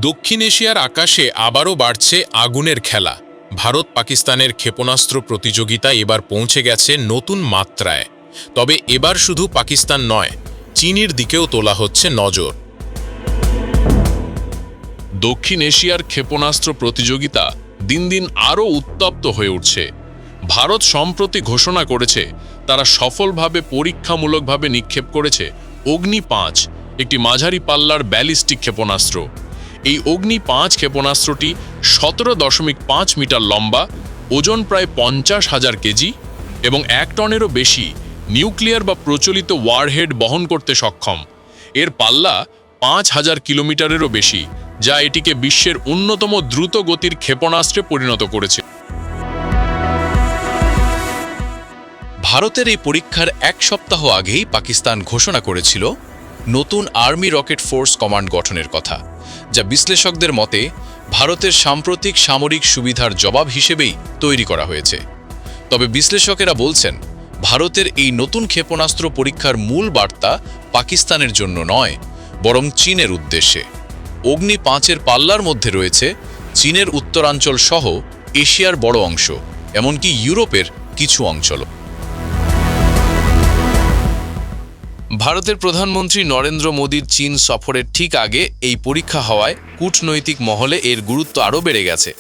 দক্ষিণ এশিয়ার আকাশে আবারও বাড়ছে আগুনের খেলা। ভারত পাকিস্তানের ক্ষেপণাস্ত্র প্রতিযোগিতা এবার পৌঁছে গেছে নতুন মাত্রায়। তবে এবার শুধু পাকিস্তান নয়, চীনের দিকেও তোলা হচ্ছে নজর। দক্ষিণ এশিয়ার ক্ষেপণাস্ত্র প্রতিযোগিতা দিন দিন আরও উত্তপ্ত হয়ে উঠছে। ভারত সম্প্রতি ঘোষণা করেছে তারা সফলভাবে পরীক্ষামূলকভাবে নিক্ষেপ করেছে অগ্নি-5, একটি মাঝারি পাল্লার ব্যালিস্টিক ক্ষেপণাস্ত্র। এই অগ্নি-5 ক্ষেপণাস্ত্রটি 17.5 মিটার লম্বা, ওজন প্রায় 50,000 কেজি এবং 1 টনেরও বেশি নিউক্লিয়ার বা প্রচলিত ওয়ারহেড বহন করতে সক্ষম। এর পাল্লা 5,000 কিলোমিটারেরও বেশি, যা এটিকে বিশ্বের অন্যতম দ্রুত গতির ক্ষেপণাস্ত্রে পরিণত করেছে। ভারতের এই পরীক্ষার 1 সপ্তাহ আগেই পাকিস্তান ঘোষণা করেছিল নতুন আর্মি রকেট ফোর্স কমান্ড গঠনের কথা, যা বিশ্লেষকদের মতে ভারতের সাম্প্রতিক সামরিক সুবিধার জবাব হিসেবেই তৈরি করা হয়েছে। তবে বিশ্লেষকেরা বলছেন, ভারতের এই নতুন ক্ষেপণাস্ত্র পরীক্ষার মূল বার্তা পাকিস্তানের জন্য নয়, বরং চীনের উদ্দেশ্যে। অগ্নি-5-এর পাল্লার মধ্যে রয়েছে চীনের উত্তরাঞ্চল সহ এশিয়ার বড় অংশ, এমনকি ইউরোপের কিছু অঞ্চল। ভারতের প্রধানমন্ত্রী নরেন্দ্র মোদীর চীন সফরের ঠিক আগে এই পরীক্ষা হওয়ায় কূটনৈতিক মহলে এর গুরুত্ব আরও বেড়ে গেছে।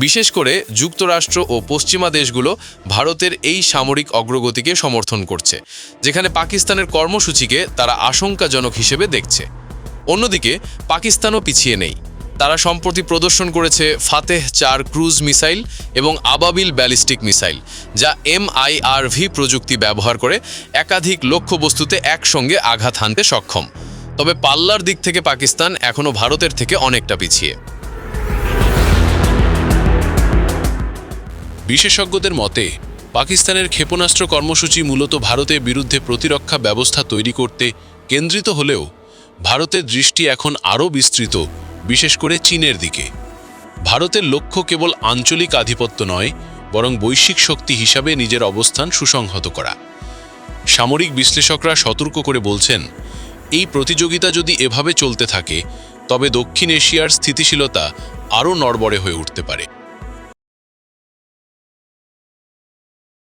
বিশেষ করে যুক্তরাষ্ট্র ও পশ্চিমা দেশগুলো ভারতের এই সামরিক অগ্রগতিকে সমর্থন করছে, যেখানে পাকিস্তানের কর্মসূচিকে তারা আশঙ্কাজনক হিসেবে দেখছে। অন্যদিকে পাকিস্তানও পিছিয়ে নেই। তারা সম্প্রতি প্রদর্শন করেছে ফাতেহ-4 ক্রুজ মিসাইল এবং আবাবিল ব্যালিস্টিক মিসাইল, যা MIRV প্রযুক্তি ব্যবহার করে একাধিক লক্ষ্যবস্তুতে একসঙ্গে আঘাত হানতে সক্ষম। তবে পাল্লার দিক থেকে পাকিস্তান এখনও ভারতের থেকে অনেকটা পিছিয়ে। বিশেষজ্ঞদের মতে, পাকিস্তানের ক্ষেপণাস্ত্র কর্মসূচি মূলত ভারতের বিরুদ্ধে প্রতিরক্ষা ব্যবস্থা তৈরি করতে কেন্দ্রিত হলেও ভারতের দৃষ্টি এখন আরও বিস্তৃত, বিশেষ করে চীনের দিকে। ভারতের লক্ষ্য কেবল আঞ্চলিক আধিপত্য নয়, বরং বৈশ্বিক শক্তি হিসাবে নিজের অবস্থান সুসংহত করা। সামরিক বিশ্লেষকরা সতর্ক করে বলছেন, এই প্রতিযোগিতা যদি এভাবে চলতে থাকে, তবে দক্ষিণ এশিয়ার স্থিতিশীলতা আরও নড়বড়ে হয়ে উঠতে পারে।